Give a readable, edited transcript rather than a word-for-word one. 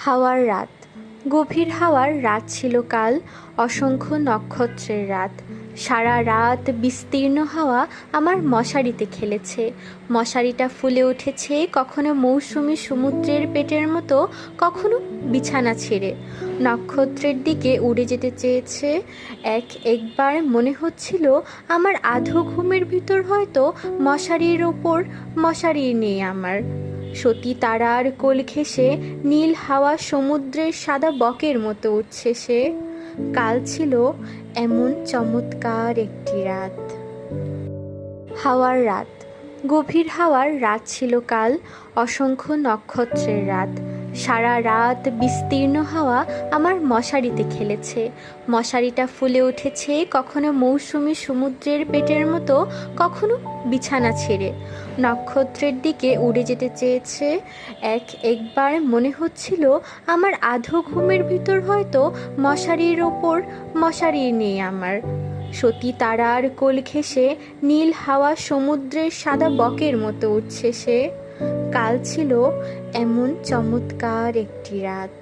হাওয়ার রাত। গভীর হাওয়ার রাত ছিল কাল, অসংখ্য নক্ষত্রের রাত। সারা রাত বিস্তীর্ণ হাওয়া আমার মশারিতে খেলেছে। মশারিটা ফুলে উঠেছে কখনো মৌসুমী সমুদ্রের পেটের মতো, কখনো বিছানা ছেড়ে নক্ষত্রের দিকে উড়ে যেতে চেয়েছে। একবার মনে হচ্ছিল আমার আধো ঘুমের ভিতর হয়তো মশারির ওপর মশারি নেই আমার। সতী তারার কোল ঘেঁষে নীল হাওয়া সমুদ্রের সাদা বকের মতো উঠছে সে। কাল ছিল এমন চমৎকার একটি রাত। হাওয়ার রাত। গভীর হাওয়ার রাত ছিল কাল, অসংখ্য নক্ষত্রের রাত। সারা রাত বিস্তীর্ণ হাওয়া আমার মশারিতে খেলেছে। মশারিটা ফুলে উঠেছে কখনো মৌসুমী সমুদ্রের পেটের মতো, কখনো বিছানা ছেড়ে নক্ষত্রের দিকে উড়ে যেতে চেয়েছে। একবার মনে হচ্ছিল আমার আধো ঘুমের ভিতর হয়তো মশারির ওপর মশারি নেই আমার। সতী তারার কোল ঘেঁষে নীল হাওয়া সমুদ্রের সাদা বকের মতো উঠছে সে। কাল ছিল এমন চমৎকার একটি রাত।